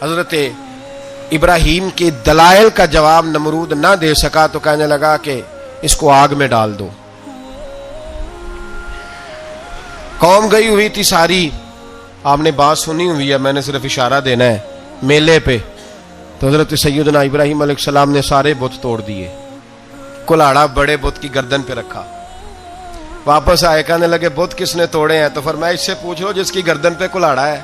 حضرت ابراہیم کے دلائل کا جواب نمرود نہ دے سکا تو کہنے لگا کہ اس کو آگ میں ڈال دو. قوم گئی ہوئی تھی ساری. آپ نے بات سنی ہوئی ہے, میں نے صرف اشارہ دینا ہے. میلے پہ تو حضرت سیدنا ابراہیم علیہ السلام نے سارے بت توڑ دیے. کلاڑا بڑے بت کی گردن پہ رکھا. واپس آئے, کہنے لگے بت کس نے توڑے ہیں؟ تو فرمایا اس سے پوچھ لو جس کی گردن پہ کلاڑا ہے.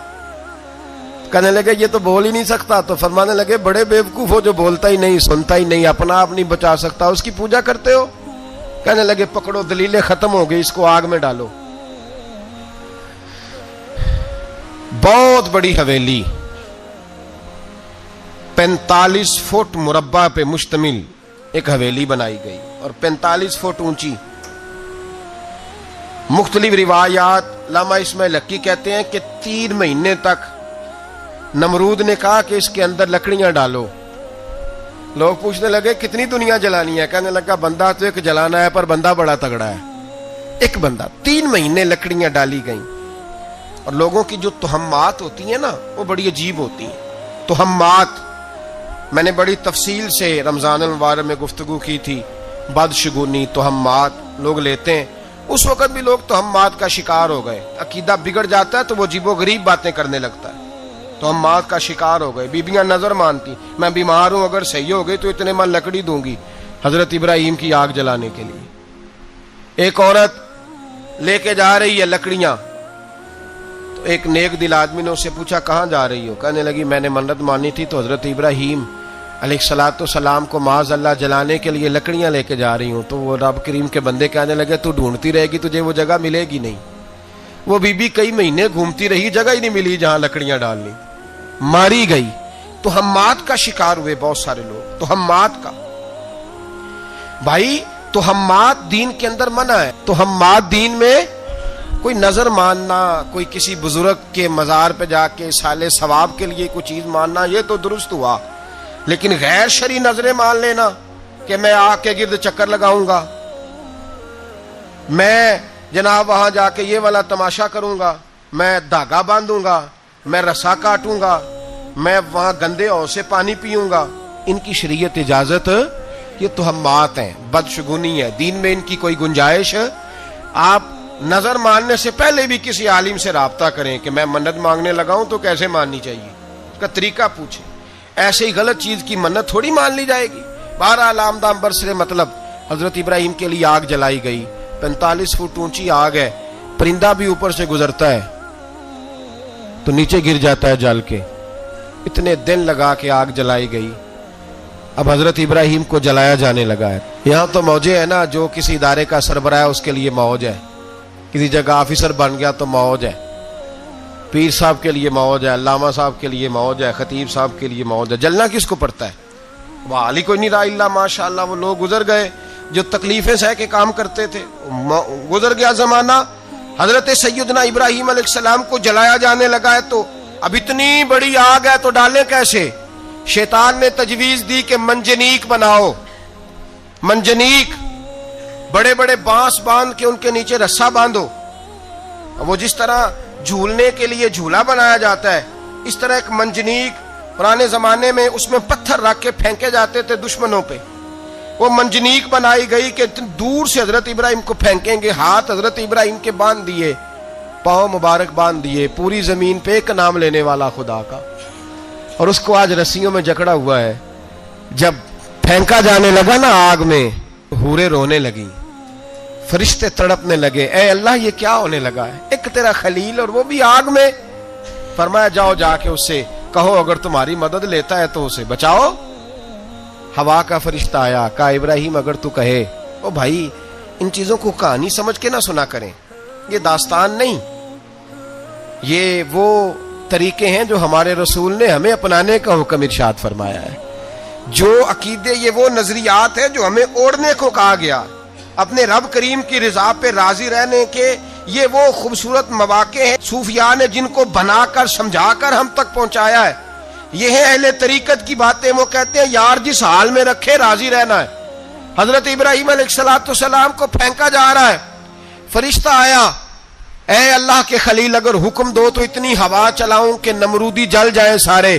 کہنے لگے یہ تو بول ہی نہیں سکتا. تو فرمانے لگے بڑے بیوقوف ہو, جو بولتا ہی نہیں, سنتا ہی نہیں, اپنا آپ نہیں بچا سکتا, اس کی پوجا کرتے ہو. کہنے لگے پکڑو, دلیلیں ختم ہو گئی, اس کو آگ میں ڈالو. بہت بڑی حویلی 45 فٹ مربع پہ مشتمل ایک حویلی بنائی گئی اور 45 فٹ اونچی. مختلف روایات علامہ اسماعیل حقی کہتے ہیں کہ 3 مہینے تک نمرود نے کہا کہ اس کے اندر لکڑیاں ڈالو. لوگ پوچھنے لگے کتنی دنیا جلانی ہے؟ کہنے لگا بندہ تو ایک جلانا ہے, پر بندہ بڑا تگڑا ہے, ایک بندہ. 3 مہینے لکڑیاں ڈالی گئیں. اور لوگوں کی جو تہمات ہوتی ہیں نا, وہ بڑی عجیب ہوتی ہیں. تہمات میں نے بڑی تفصیل سے رمضان المبارک میں گفتگو کی تھی. بدشگونی, تہمات لوگ لیتے ہیں. اس وقت بھی لوگ تہمات کا شکار ہو گئے. عقیدہ بگڑ جاتا ہے تو وہ عجیب و غریب باتیں کرنے لگتا ہے. تہمات کا شکار ہو گئے. بیبیاں نظر مانتی, میں بیمار ہوں, اگر صحیح ہو گئی تو اتنے من لکڑی دوں گی حضرت ابراہیم کی آگ جلانے کے لیے. ایک عورت لے کے جا رہی ہے لکڑیاں. تو ایک نیک دل آدمی نے اس سے پوچھا کہاں جا رہی ہو؟ کہنے لگی میں نے منت مانی تھی تو حضرت ابراہیم علیہ السلام کو معاذ اللہ جلانے کے لیے لکڑیاں لے کے جا رہی ہوں. تو وہ رب کریم کے بندے کہنے لگے تو ڈھونڈتی رہے گی, تجھے وہ جگہ ملے گی نہیں. وہ بی بی کئی مہینے گھومتی رہی, جگہ ہی نہیں ملی جہاں لکڑیاں ڈالنی. ماری گئی. تہمات کا شکار ہوئے بہت سارے لوگ. تہمات کا بھائی, تہمات دین کے اندر منع ہے. تہمات دین میں کوئی نظر ماننا, کوئی کسی بزرگ کے مزار پہ جا کے سالے ثواب کے لیے کوئی چیز ماننا, یہ تو درست ہوا. لیکن غیر شرعی نظریں مان لینا کہ میں آ کے گرد چکر لگاؤں گا, میں جناب وہاں جا کے یہ والا تماشا کروں گا, میں دھاگا باندھوں گا, میں رسا کاٹوں گا, میں وہاں گندے اور سے پانی پیوں گا, ان کی شریعت اجازت؟ یہ تہمات ہیں, بدشگونی ہے. دین میں ان کی کوئی گنجائش. آپ نظر ماننے سے پہلے بھی کسی عالم سے رابطہ کریں کہ میں منت مانگنے لگاؤں تو کیسے ماننی چاہیے, اس کا طریقہ پوچھیں. ایسے ہی غلط چیز کی منت تھوڑی مان لی جائے گی. بہرحال آمدام برسرے مطلب حضرت ابراہیم کے لیے آگ جلائی گئی. 45 فٹ اونچی آگ ہے. پرندہ بھی اوپر سے گزرتا ہے تو نیچے گر جاتا ہے جل کے. اتنے دن لگا کے آگ جلائی گئی. اب حضرت ابراہیم کو جلایا جانے لگا ہے. یہاں تو موجیں ہے نا, جو کسی ادارے کا سربراہ ہے اس کے لیے موج ہے, کسی جگہ آفیسر بن گیا تو موج ہے, پیر صاحب کے لیے موج ہے, علامہ صاحب کے لیے موج ہے, خطیب صاحب کے لیے موج ہے. جلنا کس کو پڑتا ہے؟ وہ علی کوئی نہیں رہا اللہ ماشاء اللہ. وہ لوگ گزر گئے جو تکلیفیں سہ کے کام کرتے تھے, گزر گیا زمانہ. حضرت سیدنا ابراہیم علیہ السلام کو جلایا جانے لگا ہے تو اب اتنی بڑی آگ ہے تو ڈالیں کیسے؟ شیطان نے تجویز دی کہ منجنیق بناؤ. منجنیق, بڑے بڑے بانس باندھ کے ان کے نیچے رسا باندھو. وہ جس طرح جھولنے کے لیے جھولا بنایا جاتا ہے, اس طرح ایک منجنیق پرانے زمانے میں اس میں پتھر رکھ کے پھینکے جاتے تھے دشمنوں پہ. وہ منجنیق بنائی گئی کہ دور سے حضرت ابراہیم کو پھینکیں گے. ہاتھ حضرت ابراہیم کے باندھ دیے, پاؤں مبارک باندھ دیے. پوری زمین پہ ایک نام لینے والا خدا کا, اور اس کو آج رسیوں میں جکڑا ہوا ہے. جب پھینکا جانے لگا نا آگ میں, حوریں رونے لگی, فرشتے تڑپنے لگے, اے اللہ یہ کیا ہونے لگا ہے؟ ایک تیرا خلیل اور وہ بھی آگ میں. فرمایا جاؤ جا کے اس سے کہو اگر تمہاری مدد لیتا ہے تو اسے بچاؤ. ہوا کا فرشتہ آیا, کہا ابراہیم اگر تو کہے. او بھائی, ان چیزوں کو کہانی سمجھ کے نہ سنا کریں, یہ داستان نہیں. یہ وہ طریقے ہیں جو ہمارے رسول نے ہمیں اپنانے کا حکم ارشاد فرمایا ہے. جو عقیدے, یہ وہ نظریات ہیں جو ہمیں اوڑھنے کو کہا گیا. اپنے رب کریم کی رضا پہ راضی رہنے کے یہ وہ خوبصورت مواقع ہیں صوفیاء نے جن کو بنا کر سمجھا کر ہم تک پہنچایا ہے. یہ ہے اہل طریقت کی باتیں. وہ کہتے ہیں یار جس حال میں رکھے راضی رہنا ہے. حضرت ابراہیم علیہ السلام کو پھینکا جا رہا ہے, فرشتہ آیا, اے اللہ کے خلیل اگر حکم دو تو اتنی ہوا چلاؤں کہ نمرودی جل جائیں سارے.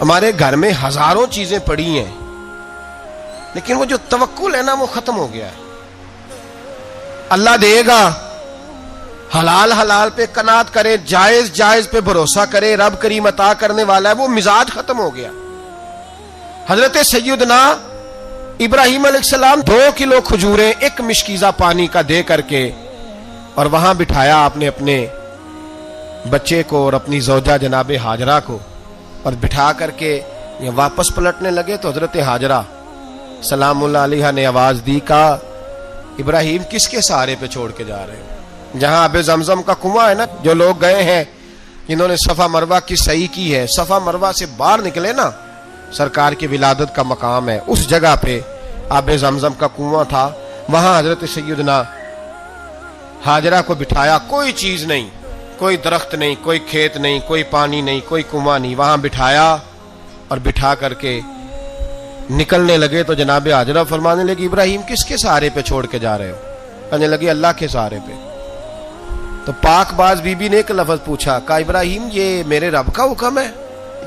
ہمارے گھر میں ہزاروں چیزیں پڑی ہیں، لیکن وہ جو توکل ہے نا وہ ختم ہو گیا ہے. اللہ دے گا، حلال حلال پہ قناعت کرے، جائز جائز پہ بھروسہ کرے، رب کریم عطا کرنے والا ہے، وہ مزاج ختم ہو گیا. حضرت سیدنا ابراہیم علیہ السلام 2 کلو کھجوریں 1 مشکیزہ پانی کا دے کر کے اور وہاں بٹھایا آپ نے اپنے بچے کو اور اپنی زوجہ جناب ہاجرہ کو، اور بٹھا کر کے یہ واپس پلٹنے لگے تو حضرت ہاجرہ سلام اللہ علیہ نے آواز دی، کہا ابراہیم کس کے سہارے پہ چھوڑ کے جا رہے ہیں؟ جہاں آب زمزم کا کنواں ہے نا، جو لوگ گئے ہیں جنہوں نے صفا مروہ کی سعی کی ہے، صفا مروہ سے باہر نکلے نا، سرکار کی ولادت کا مقام ہے، اس جگہ پہ آب زمزم کا کنواں تھا، وہاں حضرت سیدنا ہاجرہ کو بٹھایا. کوئی چیز نہیں، کوئی درخت نہیں، کوئی کھیت نہیں، کوئی پانی نہیں، کوئی کنواں نہیں، وہاں بٹھایا اور بٹھا کر کے نکلنے لگے تو جناب ہاجرہ فرمانے لگی ابراہیم کس کے سہارے پہ چھوڑ کے جا رہے ہو؟ کہنے لگی اللہ کے سہارے پہ. تو پاک باز بی بی نے ایک لفظ پوچھا، کہا ابراہیم یہ میرے رب کا حکم ہے،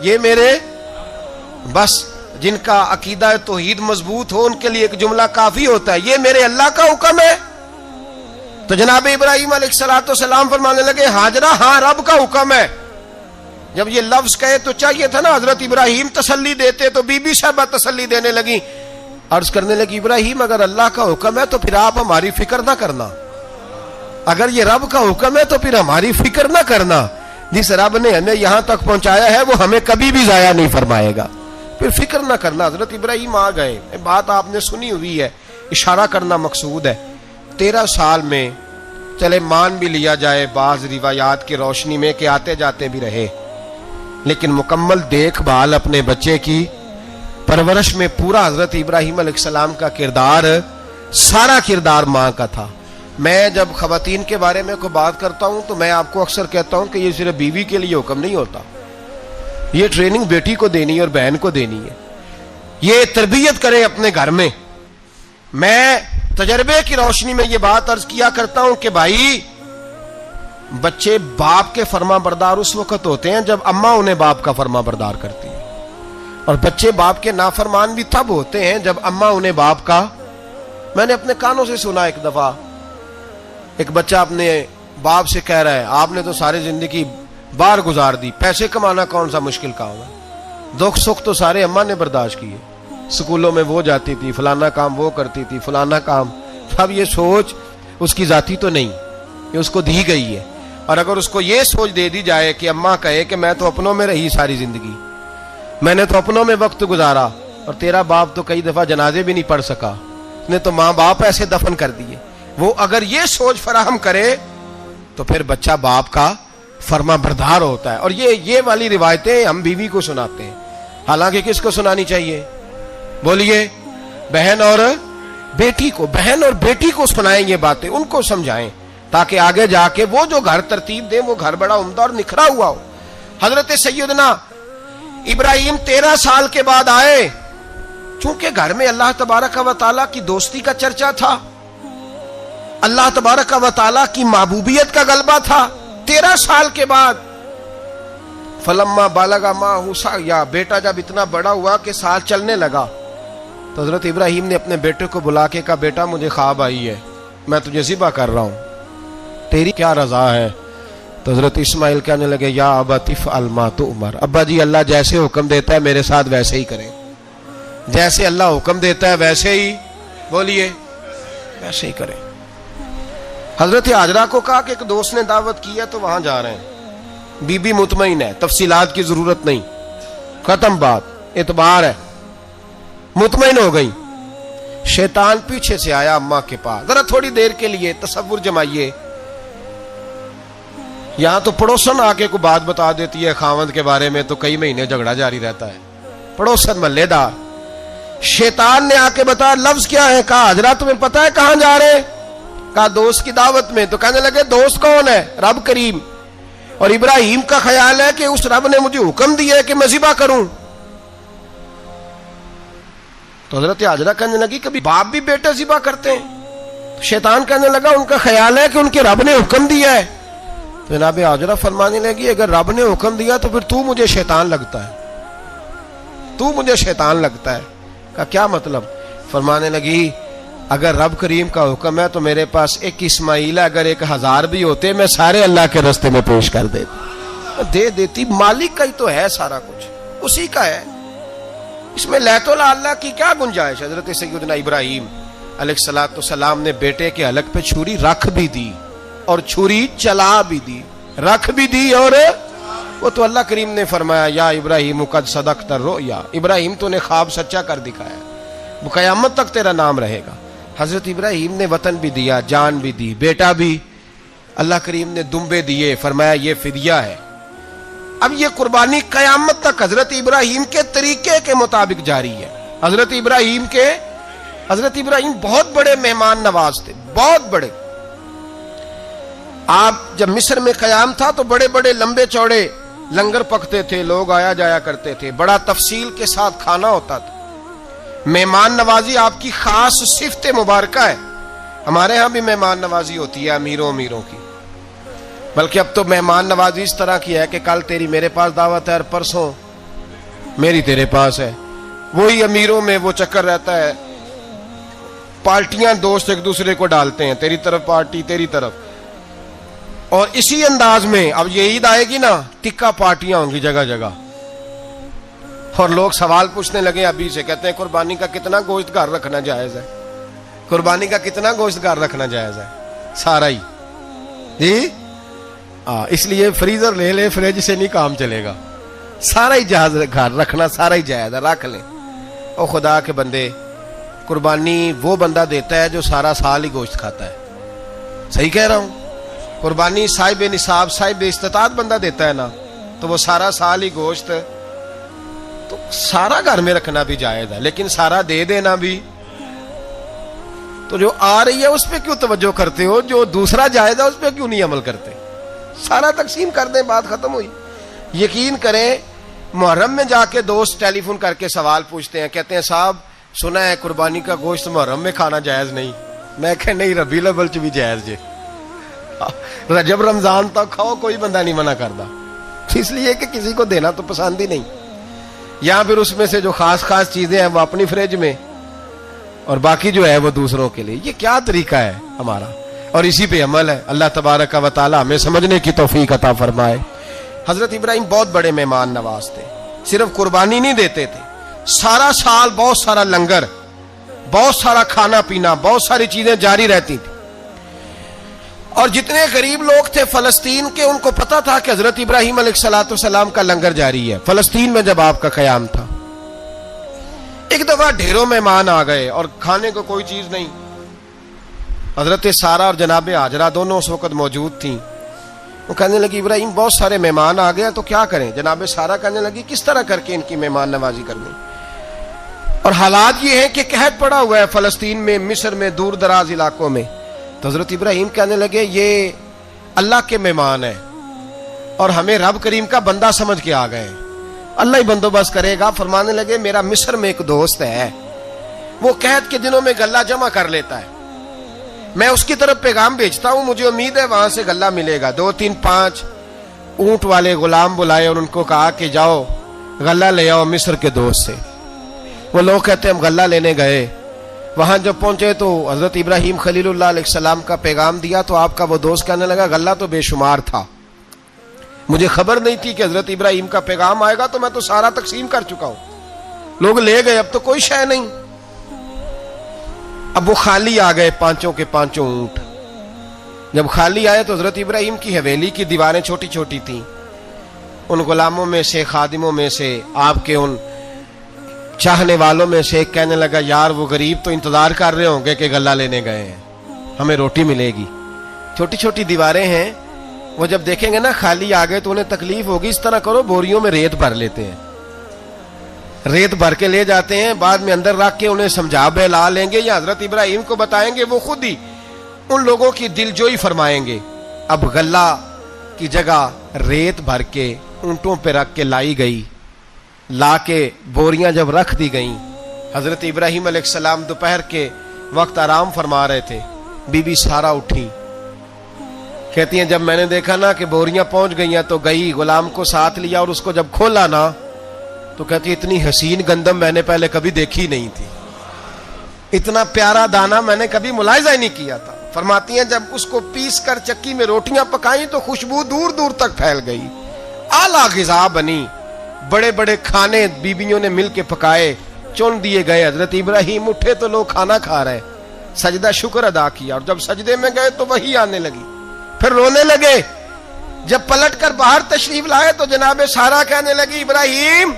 یہ میرے، بس جن کا عقیدہ توحید مضبوط ہو ان کے لیے ایک جملہ کافی ہوتا ہے، یہ میرے اللہ کا حکم ہے. تو جناب ابراہیم علیہ السلام فرمانے لگے ہاجرہ ہاں رب کا حکم ہے. جب یہ لفظ کہے تو چاہیے تھا نا حضرت ابراہیم تسلی دیتے، تو بی بی صاحبہ تسلی دینے لگی، عرض کرنے لگی ابراہیم اگر اللہ کا حکم ہے تو پھر آپ ہماری فکر نہ کرنا، اگر یہ رب کا حکم ہے تو پھر ہماری فکر نہ کرنا، جس رب نے ہمیں یہاں تک پہنچایا ہے وہ ہمیں کبھی بھی ضائع نہیں فرمائے گا، پھر فکر نہ کرنا. حضرت ابراہیم آ گئے. بات آپ نے سنی ہوئی ہے، اشارہ کرنا مقصود ہے. 13 سال میں چلے مان بھی لیا جائے بعض روایات کی روشنی میں کہ آتے جاتے بھی رہے، لیکن مکمل دیکھ بھال اپنے بچے کی پرورش میں پورا حضرت ابراہیم علیہ السلام کا کردار، سارا کردار ماں کا تھا. میں جب خواتین کے بارے میں کوئی بات کرتا ہوں تو میں آپ کو اکثر کہتا ہوں کہ یہ صرف بیوی کے لیے حکم نہیں ہوتا، یہ ٹریننگ بیٹی کو دینی ہے اور بہن کو دینی ہے، یہ تربیت کرے اپنے گھر میں. میں تجربے کی روشنی میں یہ بات عرض کیا کرتا ہوں کہ بھائی بچے باپ کے فرما بردار اس وقت ہوتے ہیں جب اماں انہیں باپ کا فرما بردار کرتی ہے، اور بچے باپ کے نافرمان بھی تب ہوتے ہیں جب اماں انہیں باپ کا. میں نے اپنے کانوں سے سنا ایک دفعہ ایک بچہ اپنے باپ سے کہہ رہا ہے آپ نے تو ساری زندگی باہر گزار دی، پیسے کمانا کون سا مشکل کام ہے، دکھ سکھ تو سارے اماں نے برداشت کیے، سکولوں میں وہ جاتی تھی، فلانا کام وہ کرتی تھی، فلانا کام. اب یہ سوچ اس کی ذاتی تو نہیں، یہ اس کو دی گئی ہے. اور اگر اس کو یہ سوچ دے دی جائے کہ اماں کہے کہ میں تو اپنوں میں رہی ساری زندگی، میں نے تو اپنوں میں وقت گزارا، اور تیرا باپ تو کئی دفعہ جنازے بھی نہیں پڑھ سکا، اس نے تو ماں باپ ایسے دفن کر دیے، وہ اگر یہ سوچ فراہم کرے تو پھر بچہ باپ کا فرما بردار ہوتا ہے. اور یہ والی روایتیں ہم بیوی کو سناتے ہیں، حالانکہ کس کو سنانی چاہیے؟ بولیے، بہن اور بیٹی کو. بہن اور بیٹی کو سنائیں یہ باتیں، ان کو سمجھائیں تاکہ آگے جا کے وہ جو گھر ترتیب دیں وہ گھر بڑا عمدہ اور نکھرا ہوا ہو. حضرت سیدنا ابراہیم 13 سال کے بعد آئے، چونکہ گھر میں اللہ تبارک و تعالیٰ کی دوستی کا چرچا تھا، اللہ تبارک و تعالیٰ کی محبوبیت کا غلبہ تھا. 13 سال کے بعد فلما بالغ معہ سعیا، بیٹا جب اتنا بڑا ہوا کہ سال چلنے لگا تو حضرت ابراہیم نے اپنے بیٹے کو بلا کے کہا بیٹا مجھے خواب آئی ہے، میں تجھے ذبح کر رہا ہوں، تیری کیا رضا ہے؟ تو حضرت اسماعیل کہنے لگے یا ابت افعل ما تؤمر، ابا جی اللہ جیسے حکم دیتا ہے میرے ساتھ ویسے ہی کریں، جیسے اللہ حکم دیتا ہے ویسے ہی، بولیے، ویسے ہی کریں. حضرت ہاجرہ کو کہا کہ ایک دوست نے دعوت کی ہے تو وہاں جا رہے ہیں. بی بی مطمئن ہے، تفصیلات کی ضرورت نہیں، ختم بات، اعتبار ہے، مطمئن ہو گئی. شیطان پیچھے سے آیا اماں کے پاس. ذرا تھوڑی دیر کے لیے تصور جمائیے، یہاں تو پڑوسن آ کے کوئی بات بتا دیتی ہے خاوند کے بارے میں تو کئی مہینے جھگڑا جاری رہتا ہے، پڑوسن محلے دار. شیطان نے آ کے بتایا لفظ کیا ہے؟ کہا حاجرہ تمہیں پتا ہے کہاں جا رہے ہیں؟ کہا دوست کی دعوت میں. تو کہنے لگے دوست کون ہے؟ رب کریم. اور ابراہیم کا خیال ہے کہ اس رب نے مجھے حکم دیا ہے کہ میں ذبح کروں. تو حضرت ہاجرہ کہنے لگی کبھی باپ بھی بیٹا ذبح کرتے ہیں؟ شیطان کہنے لگا ان کا خیال ہے کہ ان کے رب نے حکم دیا ہے. تو جناب ہاجرہ فرمانے لگی اگر رب نے حکم دیا تو پھر تو مجھے شیطان لگتا ہے. تو مجھے شیطان لگتا ہے. کہا کیا مطلب؟ فرمانے لگی اگر رب کریم کا حکم ہے تو میرے پاس ایک اسماعیل ہے، اگر 1000 بھی ہوتے میں سارے اللہ کے راستے میں پیش کر دے دیتی. مالک کا ہی تو ہے سارا کچھ، اسی کا ہے، اس میں لیت اللہ کی کیا گنجائش. حضرت سیدنا ابراہیم علیہ السلام نے بیٹے کے حلق پہ چھری رکھ بھی دی اور چھری چلا بھی دی، رکھ بھی دی. اور وہ تو اللہ کریم نے فرمایا یا ابراہیم قد صدقت الرؤیا، ابراہیم تو نے خواب سچا کر دکھایا، وہ قیامت تک تیرا نام رہے گا. حضرت ابراہیم نے وطن بھی دیا، جان بھی دی، بیٹا بھی. اللہ کریم نے دمبے دیے، فرمایا یہ فدیہ ہے. اب یہ قربانی قیامت تک حضرت ابراہیم کے طریقے کے مطابق جاری ہے. حضرت ابراہیم بہت بڑے مہمان نواز تھے، بہت بڑے. آپ جب مصر میں قیام تھا تو بڑے بڑے لمبے چوڑے لنگر پکتے تھے، لوگ آیا جایا کرتے تھے، بڑا تفصیل کے ساتھ کھانا ہوتا تھا. مہمان نوازی آپ کی خاص صفت مبارکہ ہے. ہمارے ہاں بھی مہمان نوازی ہوتی ہے امیروں کی، بلکہ اب تو مہمان نوازی اس طرح کی ہے کہ کل تیری میرے پاس دعوت ہے اور پرسوں میری تیرے پاس ہے. وہی امیروں میں وہ چکر رہتا ہے، پارٹیاں دوست ایک دوسرے کو ڈالتے ہیں، تیری طرف پارٹی تیری طرف. اور اسی انداز میں اب یہ عید آئے گی نا، ٹکا پارٹیاں ہوں گی جگہ جگہ. اور لوگ سوال پوچھنے لگے ابھی سے، کہتے ہیں قربانی کا کتنا گوشت گھر رکھنا جائز ہے؟ قربانی کا کتنا گوشت گھر رکھنا جائز ہے؟ سارا ہی جی. اس لیے فریزر لے لے، فریج سے نہیں کام چلے گا. سارا ہی جہاز گھر رکھنا سارا ہی جائز ہے، رکھ لیں. او خدا کے بندے، قربانی وہ بندہ دیتا ہے جو سارا سال ہی گوشت کھاتا ہے. صحیح کہہ رہا ہوں؟ قربانی صاحب نصاب، صاحب استطاعت بندہ دیتا ہے نا، تو وہ سارا سال ہی گوشت، تو سارا گھر میں رکھنا بھی جائز ہے، لیکن سارا دے دینا بھی. تو جو آ رہی ہے اس پہ کیوں توجہ کرتے ہو؟ جو دوسرا جائز ہے اس پہ کیوں نہیں عمل کرتے؟ سارا تقسیم کر دیں، بات ختم ہوئی. یقین کریں محرم میں جا کے دوست ٹیلی فون کر کے سوال پوچھتے ہیں، کہتے ہیں صاحب سنا ہے قربانی کا گوشت محرم میں کھانا جائز نہیں. میں کہ نہیں، ربیع الاول چ بھی جائز جے، رجب رمضان تک کھاؤ، کوئی بندہ نہیں منع کرتا. اس لیے کہ کسی کو دینا تو پسند ہی نہیں. یا پھر اس میں سے جو خاص چیزیں ہیں وہ اپنی فریج میں، اور باقی جو ہے وہ دوسروں کے لیے. یہ کیا طریقہ ہے ہمارا؟ اور اسی پہ عمل ہے. اللہ تبارک و تعالی ہمیں سمجھنے کی توفیق عطا فرمائے. حضرت ابراہیم بہت بڑے مہمان نواز تھے. صرف قربانی نہیں دیتے تھے، سارا سال بہت سارا لنگر، بہت سارا کھانا پینا، بہت ساری چیزیں جاری رہتی تھی. اور جتنے غریب لوگ تھے فلسطین کے، ان کو پتا تھا کہ حضرت ابراہیم علیہ السلام کا لنگر جاری ہے. فلسطین میں جب آپ کا قیام تھا، ایک دفعہ ڈھیروں مہمان آ گئے اور کھانے کو کوئی چیز نہیں. حضرت سارہ اور جناب ہاجرہ دونوں اس وقت موجود تھیں. وہ کہنے لگی ابراہیم بہت سارے مہمان آ گئے تو کیا کریں؟ جناب سارہ کہنے لگی کس طرح کر کے ان کی مہمان نوازی کرنی. اور حالات یہ ہیں کہ قحط پڑا ہوا ہے فلسطین میں، مصر میں، دور دراز علاقوں میں. تو حضرت ابراہیم کہنے لگے یہ اللہ کے مہمان ہیں اور ہمیں رب کریم کا بندہ سمجھ کے آ گئے، اللہ ہی بندوبست کرے گا. فرمانے لگے میرا مصر میں ایک دوست ہے، وہ قحط کے دنوں میں غلہ جمع کر لیتا ہے، میں اس کی طرف پیغام بھیجتا ہوں، مجھے امید ہے وہاں سے غلہ ملے گا. 2 3 5 اونٹ والے غلام بلائے اور ان کو کہا کہ جاؤ غلہ لے آؤ مصر کے دوست سے. وہ لوگ کہتے ہیں ہم غلہ لینے گئے. وہاں جب پہنچے تو حضرت ابراہیم خلیل اللہ علیہ السلام کا پیغام دیا تو آپ کا وہ دوست کہنے لگا غلہ تو بے شمار تھا، مجھے خبر نہیں تھی کہ حضرت ابراہیم کا پیغام آئے گا، تو میں تو سارا تقسیم کر چکا ہوں. لوگ لے گئے، اب تو کوئی شے نہیں. اب وہ خالی آ گئے 5 کے 5 اونٹ. جب خالی آئے تو حضرت ابراہیم کی حویلی کی دیواریں چھوٹی چھوٹی تھیں. ان غلاموں میں سے، خادموں میں سے، آپ کے ان چاہنے والوں میں سے ایک کہنے لگا یار وہ غریب تو انتظار کر رہے ہوں گے کہ غلہ لینے گئے ہیں، ہمیں روٹی ملے گی. چھوٹی چھوٹی دیواریں ہیں، وہ جب دیکھیں گے نا خالی آ گئے تو انہیں تکلیف ہوگی. اس طرح کرو بوریوں میں ریت بھر لیتے ہیں، ریت بھر کے لے جاتے ہیں، بعد میں اندر رکھ کے انہیں سمجھا بہلا لیں گے یا حضرت ابراہیم کو بتائیں گے، وہ خود ہی ان لوگوں کی دل جوئی فرمائیں گے. اب غلہ کی جگہ ریت بھر کے اونٹوں پہ رکھ کے لائی گئی. لا کے بوریاں جب رکھ دی گئیں، حضرت ابراہیم علیہ السلام دوپہر کے وقت آرام فرما رہے تھے. بی بی سارہ اٹھی، کہتی ہیں جب میں نے دیکھا نا کہ بوریاں پہنچ گئی ہیں تو گئی، غلام کو ساتھ لیا اور اس کو جب کھولا نا تو تو کہتی اتنی حسین گندم میں نے پہلے کبھی دیکھی نہیں تھی، اتنا پیارا دانا میں نے کبھی ملاحظہ ہی نہیں کیا تھا۔ فرماتی ہیں جب اس کو پیس کر چکی میں روٹیاں پکائیں تو خوشبو دور دور تک پھیل گئی، اعلیٰ غذا بنی، بڑے بڑے کھانے بیویوں نے مل کے پکائے، چن دیے گئے۔ حضرت ابراہیم اٹھے تو لوگ کھانا کھا رہے، سجدہ شکر ادا کیا، اور جب سجدے میں گئے تو وحی آنے لگی، پھر رونے لگے۔ جب پلٹ کر باہر تشریف لائے تو جناب سارا کہنے لگی ابراہیم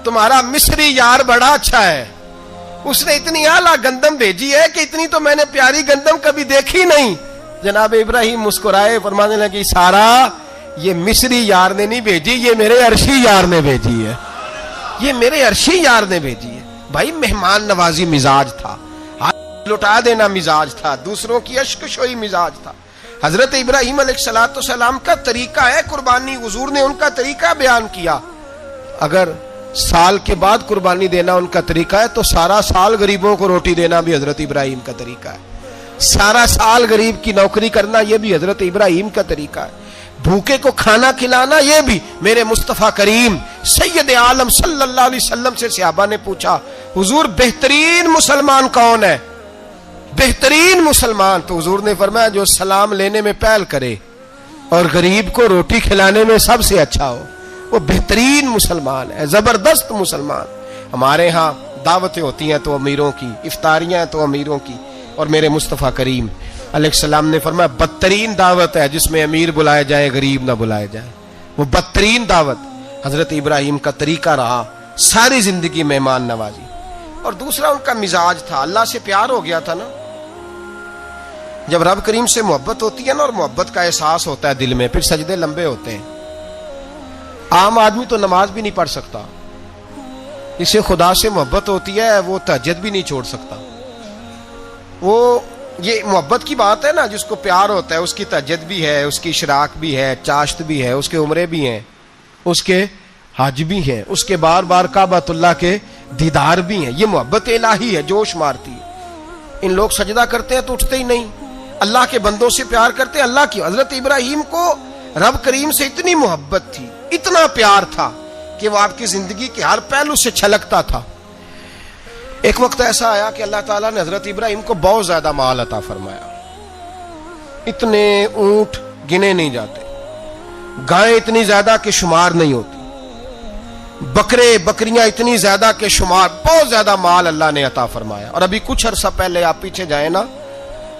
تمہارا مصری یار بڑا اچھا ہے، اس نے اتنی اعلیٰ گندم بھیجی ہے کہ اتنی تو میں نے پیاری گندم کبھی دیکھی نہیں۔ جناب ابراہیم مسکرائے، فرمانے لگی سارا یہ مصری یار نے نہیں بھیجی، یہ میرے عرشی یار نے بھیجی ہے، یہ میرے عرشی یار نے بھیجی ہے۔ بھائی مہمان نوازی مزاج تھا، ہاتھ لٹا دینا مزاج تھا، دوسروں کی اشکشوئی مزاج تھا۔ حضرت ابراہیم علیہ السلام کا طریقہ ہے قربانی، حضور نے ان کا طریقہ بیان کیا۔ اگر سال کے بعد قربانی دینا ان کا طریقہ ہے تو سارا سال غریبوں کو روٹی دینا بھی حضرت ابراہیم کا طریقہ ہے، سارا سال غریب کی نوکری کرنا یہ بھی حضرت ابراہیم کا طریقہ ہے، بھوکے کو کھانا کھلانا یہ بھی۔ میرے مصطفیٰ کریم سید عالم صلی اللہ علیہ وسلم سے صحابہ نے پوچھا حضور بہترین مسلمان کون ہے؟ بہترین مسلمان؟ تو حضور نے فرمایا جو سلام لینے میں پہل کرے اور غریب کو روٹی کھلانے میں سب سے اچھا ہو، وہ بہترین مسلمان ہے، زبردست مسلمان۔ ہمارے ہاں دعوتیں ہوتی ہیں تو امیروں کی، افطاریاں تو امیروں کی، اور میرے مصطفیٰ کریم علیہ السلام نے فرمایا بدترین دعوت ہے جس میں امیر بلائے جائے غریب نہ بلائے جائے، وہ بدترین دعوت حضرت ابراہیم کا طریقہ رہا، ساری زندگی مہمان نوازی۔ اور دوسرا ان کا مزاج تھا، اللہ سے پیار ہو گیا تھا نا، جب رب کریم سے محبت ہوتی ہے نا اور محبت کا احساس ہوتا ہے دل میں، پھر سجدے لمبے ہوتے ہیں۔ عام آدمی تو نماز بھی نہیں پڑھ سکتا، اسے خدا سے محبت ہوتی ہے وہ تہجد بھی نہیں چھوڑ سکتا۔ وہ یہ محبت کی بات ہے نا، جس کو پیار ہوتا ہے اس کی تہجد بھی ہے، اس کی اشراق بھی ہے، چاشت بھی ہے، اس کے عمرے بھی ہیں، اس کے حج بھی ہیں، اس کے بار بار کعبۃ اللہ کے دیدار بھی ہیں۔ یہ محبت الہی ہے، جوش مارتی ہے۔ ان لوگ سجدہ کرتے ہیں تو اٹھتے ہی نہیں، اللہ کے بندوں سے پیار کرتے ہیں اللہ کی۔ حضرت ابراہیم کو رب کریم سے اتنی محبت تھی، اتنا پیار تھا کہ وہ آپ کی زندگی کے ہر پہلو سے چھلکتا تھا۔ ایک وقت ایسا آیا کہ اللہ تعالیٰ نے حضرت ابراہیم کو بہت زیادہ مال عطا فرمایا، اتنے اونٹ گنے نہیں جاتے، گائیں اتنی زیادہ کہ شمار نہیں ہوتی، بکرے بکریاں اتنی زیادہ کہ شمار، بہت زیادہ مال اللہ نے عطا فرمایا۔ اور ابھی کچھ عرصہ پہلے آپ پیچھے جائیں نا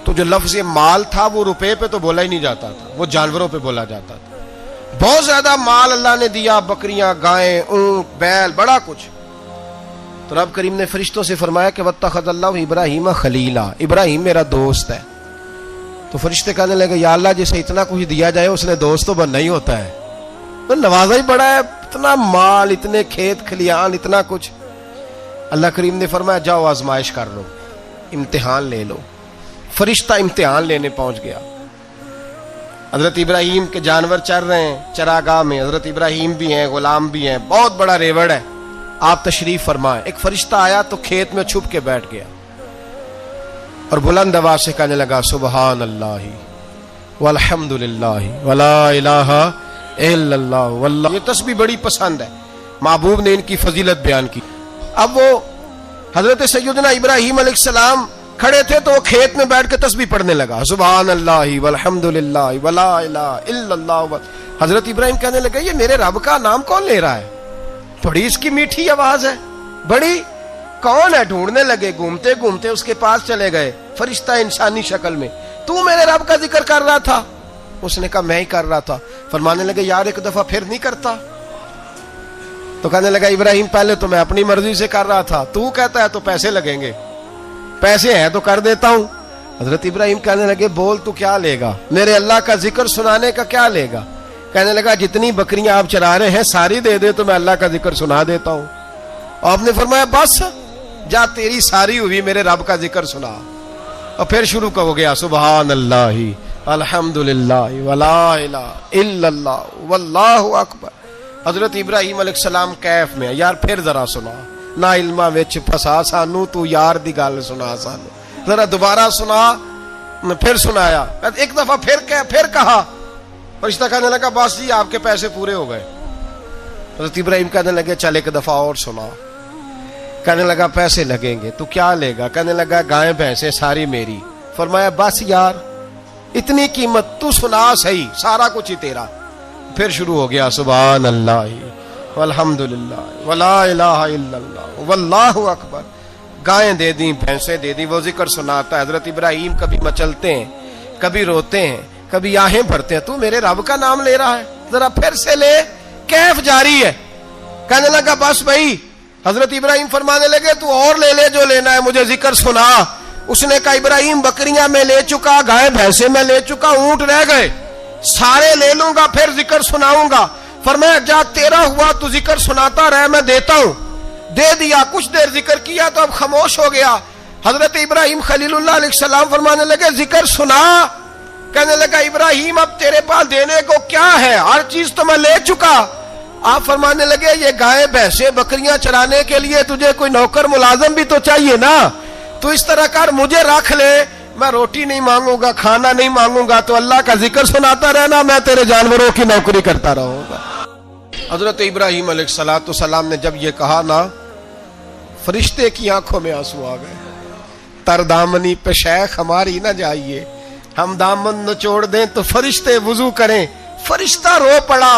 تو جو لفظ مال تھا وہ روپے پہ تو بولا ہی نہیں جاتا تھا، وہ جانوروں پہ بولا جاتا تھا۔ بہت زیادہ مال اللہ نے دیا، بکریاں، گائیں، اونٹ، بیل، بڑا کچھ۔ تو رب کریم نے فرشتوں سے فرمایا کہ واتخذ اللہ ابراہیم خلیلا، ابراہیم میرا دوست ہے۔ تو فرشتے کہنے لگے یا اللہ جسے اتنا کچھ دیا جائے اس نے دوست تو بننا ہی ہوتا ہے، تو نوازا ہی بڑا ہے، اتنا مال، اتنے کھیت کھلیان، اتنا کچھ۔ اللہ کریم نے فرمایا جاؤ آزمائش کر لو، امتحان لے لو۔ فرشتہ امتحان لینے پہنچ گیا۔ حضرت ابراہیم کے جانور چر رہے ہیں چراگاہ میں، حضرت ابراہیم بھی ہیں، غلام بھی ہیں، بہت بڑا ریوڑ ہے، آپ تشریف فرمائیں۔ ایک فرشتہ آیا تو کھیت میں چھپ کے بیٹھ گیا اور بلند آواز سے کہنے لگا سبحان اللہ والحمد للہ ولا الہ الا اللہ واللہ۔ یہ تسبیح بڑی پسند ہے، محبوب نے ان کی فضیلت بیان کی۔ اب وہ حضرت سیدنا ابراہیم علیہ السلام کھڑے تھے تو وہ کھیت میں بیٹھ کے تسبیح پڑھنے لگا سبحان اللہ والحمد للہ ولا الہ الا اللہ۔ حضرت ابراہیم کہنے لگے یہ میرے رب کا نام کون لے رہا ہے، بڑی اس کی میٹھی آواز ہے، بڑی، کون ہے؟ ڈھونڈنے لگے، گھومتے گھومتے اس کے پاس چلے گئے، فرشتہ انسانی شکل میں، تو میرے رب کا ذکر کر رہا تھا؟ اس نے کہا میں ہی کر رہا تھا۔ فرمانے لگے یار ایک دفعہ پھر نہیں کرتا؟ تو کہنے لگا ابراہیم پہلے تو میں اپنی مرضی سے کر رہا تھا، تو کہتا ہے تو پیسے لگیں گے، پیسے ہیں تو کر دیتا ہوں۔ حضرت ابراہیم کہنے لگے بول تو کیا لے گا، میرے اللہ کا ذکر سنانے کا کیا لے گا؟ کہنے لگا جتنی بکریاں آپ چرا رہے ہیں ساری دے دے تو میں اللہ کا ذکر سنا دیتا ہوں۔ اور آپ نے فرمایا بس جا تیری ساری ہوئی، میرے رب کا ذکر سنا۔ اور پھر شروع ہو گیا سبحان اللہ الحمد للہ ولا الہ الا اللہ واللہ اکبر۔ حضرت ابراہیم علیہ السلام کیف میں، یار پھر ذرا سنا، نا علما وچ پھسا سانو، تو یار دی گل سنا سانو، ذرا دوبارہ سنا۔ پھر سنایا، ایک دفعہ پھر کہا، فرشتہ کہنے لگا بس جی آپ کے پیسے پورے ہو گئے۔ حضرت ابراہیم کہنے لگے چل ایک دفعہ اور سنا. کہنے لگا پیسے لگیں گے. تو کیا لے گا؟ کہنے لگا گائیں بھینسیں ساری میری. فرمایا بس یار اتنی قیمت، تو سنا صحیح، سارا کچھ ہی تیرا. پھر شروع ہو گیا سبحان اللہ والحمدللہ ولا الہ الا اللہ واللہ اکبر. گائیں دے دیں، بھینسیں دے دیں، وہ ذکر سناتا ہے. حضرت ابراہیم کبھی مچلتے ہیں، کبھی روتے ہیں، کبھی آہیں بھرتے ہیں. تو میرے رب کا نام لے رہا ہے، ذرا پھر سے لے. کیف جاری ہے. کہنے لگا بس بھائی. حضرت ابراہیم فرمانے لگے تو اور لے لے جو لینا ہے، مجھے ذکر سنا. اس نے کہا ابراہیم بکریاں میں لے چکا، گائے بھینسیں میں لے چکا، اونٹ رہ گئے، سارے لے لوں گا پھر ذکر سناؤں گا. فرمایا جا تیرا ہوا تو ذکر سناتا رہ، میں دیتا ہوں. دے دیا. کچھ دیر ذکر کیا تو اب خاموش ہو گیا. حضرت ابراہیم خلیل اللہ علیہ السلام فرمانے لگے ذکر سنا. کہنے لگا ابراہیم اب تیرے پاس دینے کو کیا ہے، ہر چیز تو میں لے چکا. آپ فرمانے لگے یہ گائے بھینسیں بکریاں چرانے کے لیے تجھے کوئی نوکر ملازم بھی تو چاہیے نا. تو اس طرح کر مجھے رکھ لے، میں روٹی نہیں مانگوں گا، کھانا نہیں مانگوں گا، تو اللہ کا ذکر سناتا رہنا، میں تیرے جانوروں کی نوکری کرتا رہوں گا. حضرت ابراہیم علیہ السلام نے جب یہ کہا نا، فرشتے کی آنکھوں میں آنسو آ گئے. تر دامنی پہ شیخ ہماری نہ جائیے، ہم دامن نچوڑ دیں تو فرشتے وضو کریں. فرشتہ رو پڑا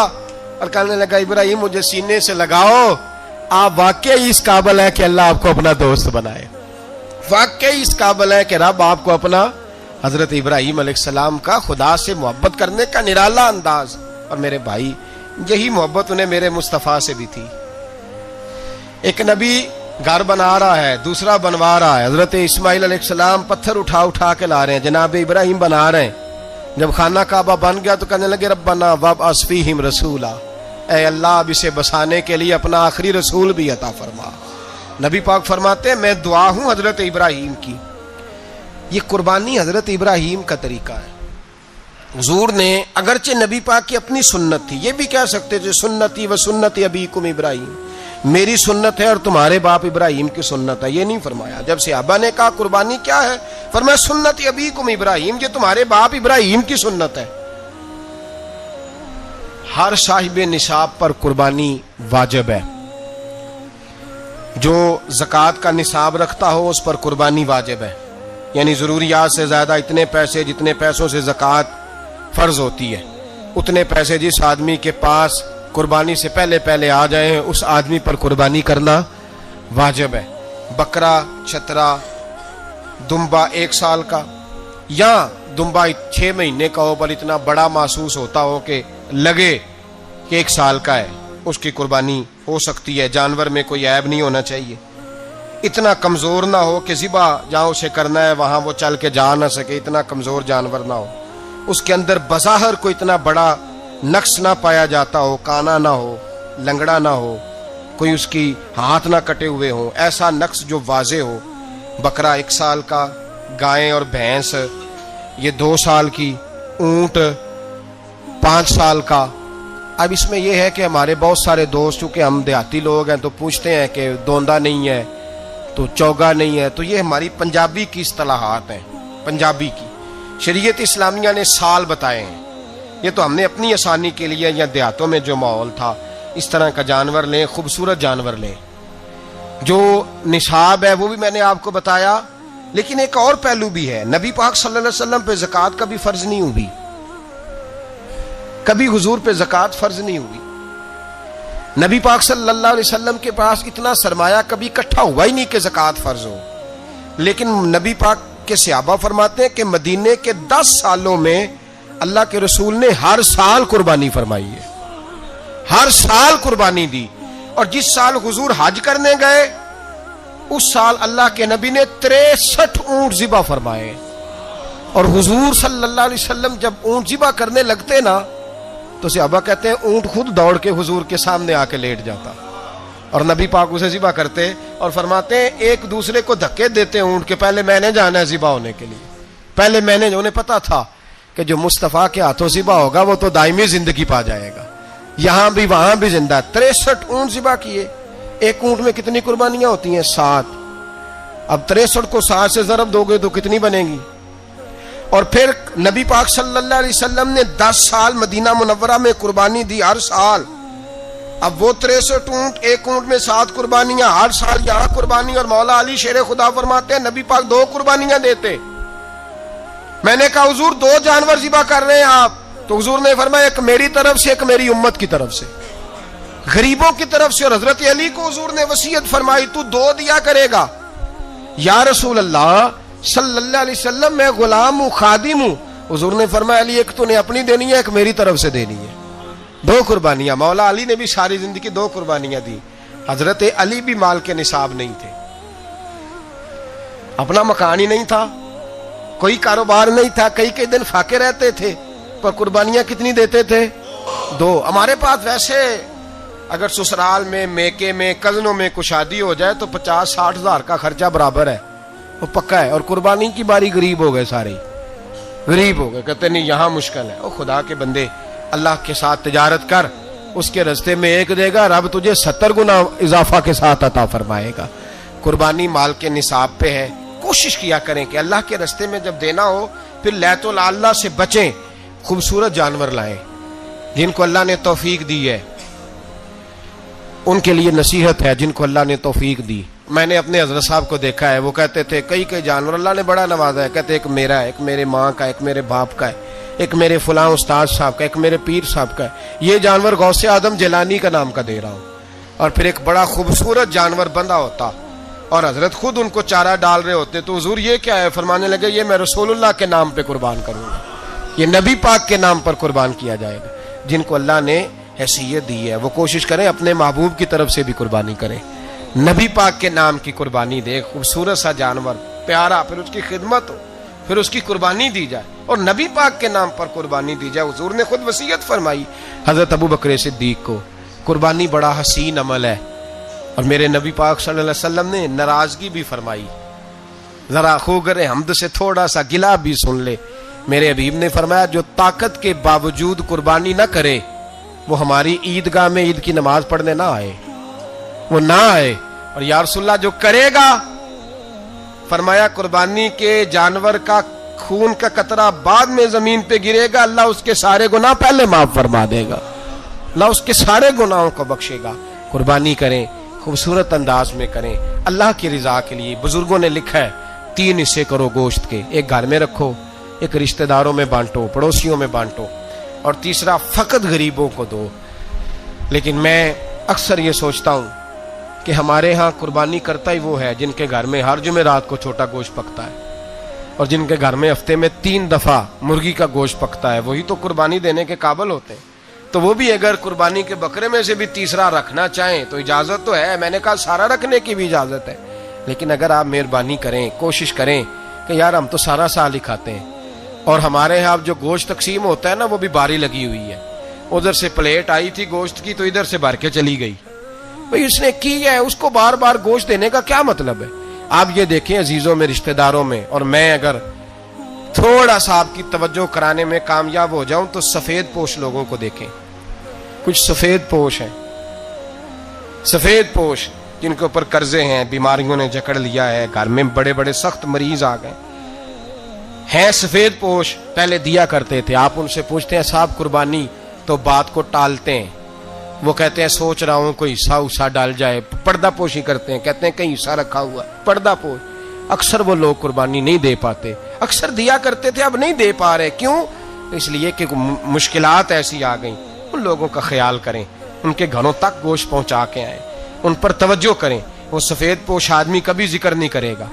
اور کہنے لگا ابراہیم مجھے سینے سے لگاؤ، آپ واقعی اس قابل ہے کہ اللہ آپ کو اپنا دوست بنائے، واقعی اس قابل ہے کہ رب آپ کو اپنا. حضرت ابراہیم علیہ السلام کا خدا سے محبت کرنے کا نرالا انداز. اور میرے بھائی یہی محبت انہیں میرے مصطفیٰ سے بھی تھی. ایک نبی گھر بنا رہا ہے، دوسرا بنوا رہا ہے. حضرت اسماعیل علیہ السلام پتھر اٹھا کے لا رہے ہیں، جناب ابراہیم بنا رہے ہیں. جب خانہ کعبہ بن گیا تو کہنے لگے ربنا وابعث فیہم رسولا، اے اللہ اب اسے بسانے کے لیے اپنا آخری رسول بھی عطا فرما. نبی پاک فرماتے ہیں میں دعا ہوں حضرت ابراہیم کی. یہ قربانی حضرت ابراہیم کا طریقہ ہے. حضور نے اگرچہ نبی پاک کی اپنی سنت تھی، یہ بھی کہہ سکتے تھے سنتی و سنت ابیکم ابراہیم، میری سنت ہے اور تمہارے باپ ابراہیم کی سنت ہے. یہ نہیں فرمایا. جب صحابہ نے کہا قربانی کیا ہے، فرمایا سنت ابیکم ابراہیم، یہ تمہارے باپ ابراہیم کی سنت ہے. ہر صاحب نصاب پر قربانی واجب ہے. جو زکوٰۃ کا نصاب رکھتا ہو اس پر قربانی واجب ہے. یعنی ضروریات سے زیادہ اتنے پیسے، جتنے پیسوں سے زکوٰۃ فرض ہوتی ہے، اتنے پیسے جس آدمی کے پاس قربانی سے پہلے آ جائیں اس آدمی پر قربانی کرنا واجب ہے. بکرا، چھترا، دمبا 1 سال کا یا دمبا 6 مہینے کا ہو پر اتنا بڑا محسوس ہوتا ہو کہ لگے کہ 1 سال کا ہے، اس کی قربانی ہو سکتی ہے. جانور میں کوئی عیب نہیں ہونا چاہیے. اتنا کمزور نہ ہو کہ ذبح جہاں اسے کرنا ہے وہاں وہ چل کے جا نہ سکے، اتنا کمزور جانور نہ ہو. اس کے اندر بظاہر کوئی اتنا بڑا نقص نہ پایا جاتا ہو، کانا نہ ہو، لنگڑا نہ ہو، کوئی اس کی ہاتھ نہ کٹے ہوئے ہوں، ایسا نقص جو واضح ہو. بکرا 1 سال کا، گائیں اور بھینس یہ 2 سال کی، اونٹ 5 سال کا. اب اس میں یہ ہے کہ ہمارے بہت سارے دوست چونکہ ہم دیہاتی لوگ ہیں تو پوچھتے ہیں کہ دوندا نہیں ہے تو چوگا نہیں ہے. تو یہ ہماری پنجابی کی اصطلاحات ہیں. پنجابی کی شریعت اسلامیہ نے سال بتائے ہیں. یہ تو ہم نے اپنی آسانی کے لیے یا دیہاتوں میں جو ماحول تھا اس طرح کا جانور لیں، خوبصورت جانور لیں. جو نصاب ہے وہ بھی میں نے آپ کو بتایا. لیکن ایک اور پہلو بھی ہے. نبی پاک صلی اللہ علیہ وسلم پہ زکوٰۃ کبھی فرض نہیں ہوئی، کبھی حضور پہ زکوٰۃ فرض نہیں ہوئی. نبی پاک صلی اللہ علیہ وسلم کے پاس اتنا سرمایہ کبھی اکٹھا ہوا ہی نہیں کہ زکوٰۃ فرض ہو. لیکن نبی پاک کے صحابہ فرماتے ہیں کہ مدینے کے 10 سالوں میں اللہ کے رسول نے ہر سال قربانی فرمائی ہے، ہر سال قربانی دی. اور جس سال حضور حج کرنے گئے اس سال اللہ کے نبی نے 63 اونٹ ذبح فرمائے. اور حضور صلی اللہ علیہ وسلم جب اونٹ ذبح کرنے لگتے نا تو صحابہ کہتے ہیں اونٹ خود دوڑ کے حضور کے سامنے آ کے لیٹ جاتا اور نبی پاک اسے ذبح کرتے اور فرماتے ہیں ایک دوسرے کو دھکے دیتے اونٹ کے، پہلے میں نے جانا ہے ذبح ہونے کے لیے، پہلے میں نے. انہیں پتا تھا کہ جو مصطفیٰ کے ہاتھوں ذبح ہوگا وہ تو دائمی زندگی پا جائے گا، یہاں بھی وہاں بھی زندہ. 63 اونٹ ذبح کیے. ایک اونٹ میں کتنی قربانیاں ہوتی ہیں؟ 7. اب 63 کو 7 سے ضرب دو گے تو کتنی بنے گی؟ اور پھر نبی پاک صلی اللہ علیہ وسلم نے 10 سال مدینہ منورہ میں قربانی دی. ہر سال اب وہ 63 اونٹ، ایک اونٹ میں 7 قربانیاں، ہر سال یہاں قربانی، اور مولا علی شیر خدا فرماتے ہیں نبی پاک 2 قربانیاں دیتے۔ میں نے کہا حضور 2 جانور ذبح کر رہے ہیں آپ؟ تو حضور نے فرمایا ایک میری طرف سے، ایک میری امت کی طرف سے، غریبوں کی طرف سے۔ اور حضرت علی کو حضور نے وصیت فرمائی تو 2 دیا کرے گا۔ یا رسول اللہ صلی اللہ علیہ وسلم میں غلام ہوں، خادم ہوں۔ حضور نے فرمایا علی ایک تو نے اپنی دینی ہے، ایک میری طرف سے دینی ہے۔ 2 قربانیاں۔ مولا علی نے بھی ساری زندگی 2 قربانیاں دی۔ حضرت علی بھی مال کے نصاب نہیں تھے، اپنا مکان ہی نہیں تھا، کوئی کاروبار نہیں تھا، کئی دن فاقے رہتے تھے، پر قربانیاں کتنی دیتے تھے؟ 2۔ ہمارے پاس ویسے اگر سسرال میں، میکے میں، کزنوں میں کچھ شادی ہو جائے تو 50-60 ہزار کا خرچہ برابر ہے، وہ پکا ہے۔ اور قربانی کی باری غریب ہو گئے، سارے غریب ہو گئے، کہتے نہیں یہاں مشکل ہے۔ او خدا کے بندے، اللہ کے ساتھ تجارت کر، اس کے راستے میں 1 دے گا، رب تجھے 70 گنا اضافہ کے ساتھ عطا فرمائے گا۔ قربانی مال کے نصاب پہ ہے۔ کوشش کیا کریں کہ اللہ کے راستے میں جب دینا ہو پھر لیت اللہ سے بچیں، خوبصورت جانور لائیں۔ جن کو اللہ نے توفیق دی ہے ان کے لیے نصیحت ہے، جن کو اللہ نے توفیق دی۔ میں نے اپنے حضرت صاحب کو دیکھا ہے، وہ کہتے تھے کئی جانور اللہ نے بڑا نوازا ہے، کہتے ایک میرا ہے، ایک میرے ماں کا، ایک میرے باپ کا ہے، ایک میرے فلاں استاد صاحب کا، ایک میرے پیر صاحب کا ہے۔ یہ جانور غوث اعظم جیلانی کا نام کا دے رہا ہوں۔ اور پھر ایک بڑا خوبصورت جانور بندھا ہوتا اور حضرت خود ان کو چارہ ڈال رہے ہوتے، تو حضور یہ کیا ہے؟ فرمانے لگے یہ میں رسول اللہ کے نام پہ قربان کروں گا، یہ نبی پاک کے نام پر قربان کیا جائے گا۔ جن کو اللہ نے حیثیت دی ہے وہ کوشش کریں اپنے محبوب کی طرف سے بھی قربانی کریں، نبی پاک کے نام کی قربانی دے، خوبصورت سا جانور پیارا، پھر اس کی خدمت ہو، پھر اس کی قربانی دی جائے اور نبی پاک کے نام پر قربانی دی جائے۔ حضور نے خود وصیت فرمائی حضرت ابو بکر صدیق کو، قربانی بڑا حسین عمل ہے۔ اور میرے نبی پاک صلی اللہ علیہ وسلم نے ناراضگی بھی فرمائی، ذرا خوگر حمد سے تھوڑا سا گلا بھی سن لے۔ میرے حبیب نے فرمایا جو طاقت کے باوجود قربانی نہ کرے وہ ہماری عیدگاہ میں عید کی نماز پڑھنے نہ آئے، وہ نہ آئے۔ اور یا رسول اللہ جو کرے گا، فرمایا قربانی کے جانور کا خون کا قطرہ بعد میں زمین پہ گرے گا، اللہ اس کے سارے گناہ پہلے معاف فرما دے گا، اللہ اس کے سارے گناہوں کو بخشے گا۔ قربانی کریں، خوبصورت انداز میں کریں، اللہ کی رضا کے لیے۔ بزرگوں نے لکھا ہے 3 حصے کرو گوشت کے، ایک گھر میں رکھو، ایک رشتہ داروں میں بانٹو، پڑوسیوں میں بانٹو، اور تیسرا فقط غریبوں کو دو۔ لیکن میں اکثر یہ سوچتا ہوں کہ ہمارے ہاں قربانی کرتا ہی وہ ہے جن کے گھر میں ہر جمعرات کو چھوٹا گوشت پکتا ہے، اور جن کے گھر میں ہفتے میں 3 دفعہ مرغی کا گوشت پکتا ہے، وہی تو قربانی دینے کے قابل ہوتے ہیں۔ تو وہ بھی اگر قربانی کے بکرے میں سے بھی تیسرا رکھنا چاہیں تو اجازت تو ہے، میں نے کہا سارا رکھنے کی بھی اجازت ہے، لیکن اگر آپ مہربانی کریں، کوشش کریں کہ یار ہم تو سارا سال ہی کھاتے ہیں، اور ہمارے ہاں جو گوشت تقسیم ہوتا ہے نا وہ بھی باری لگی ہوئی ہے، ادھر سے پلیٹ آئی تھی گوشت کی تو ادھر سے بھر کے چلی گئی، بھئی اس نے کی ہے، اس کو بار بار گوشت دینے کا کیا مطلب ہے؟ آپ یہ دیکھیں عزیزوں میں، رشتہ داروں میں، اور میں اگر تھوڑا سا آپ کی توجہ کرانے میں کامیاب ہو جاؤں تو سفید پوش لوگوں کو دیکھیں، کچھ سفید پوش ہیں، سفید پوش جن کے اوپر قرضے ہیں، بیماریوں نے جکڑ لیا ہے، گھر میں بڑے بڑے سخت مریض آ گئے ہیں، سفید پوش پہلے دیا کرتے تھے۔ آپ ان سے پوچھتے ہیں صاحب قربانی، تو بات کو ٹالتے ہیں، وہ کہتے ہیں سوچ رہا ہوں کوئی حصہ ڈال جائے، پردہ پوشی کرتے ہیں، کہتے ہیں کہیں حصہ رکھا ہوا ہے، پردہ پوش۔ اکثر وہ لوگ قربانی نہیں دے پاتے، اکثر دیا کرتے تھے اب نہیں دے پا رہے، کیوں؟ اس لیے کہ مشکلات ایسی آ گئیں۔ ان لوگوں کا خیال کریں، ان کے گھروں تک گوشت پہنچا کے آئیں، ان پر توجہ کریں۔ وہ سفید پوش آدمی کبھی ذکر نہیں کرے گا،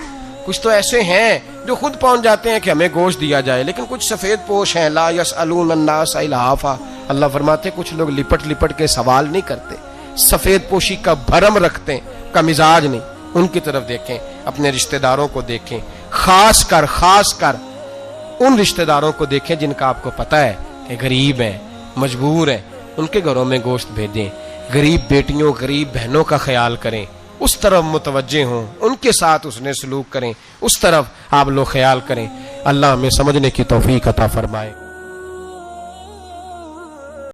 کچھ تو ایسے ہیں جو خود پہنچ جاتے ہیں کہ ہمیں گوشت دیا جائے، لیکن کچھ سفید پوش ہیں لا یسألون الناس الحافا، اللہ فرماتے کچھ لوگ لپٹ لپٹ کے سوال نہیں کرتے، سفید پوشی کا بھرم رکھتے ہیں، کا مزاج نہیں۔ ان کی طرف دیکھیں، اپنے رشتہ داروں کو دیکھیں، خاص کر ان رشتہ داروں کو دیکھیں جن کا آپ کو پتہ ہے کہ غریب ہیں، مجبور ہیں، ان کے گھروں میں گوشت بھیجیں۔ غریب بیٹیوں، غریب بہنوں کا خیال کریں، اس طرف متوجہ ہوں، ان کے ساتھ اس نے سلوک کریں، اس طرف آپ لوگ خیال کریں۔ اللہ ہمیں سمجھنے کی توفیق عطا فرمائے۔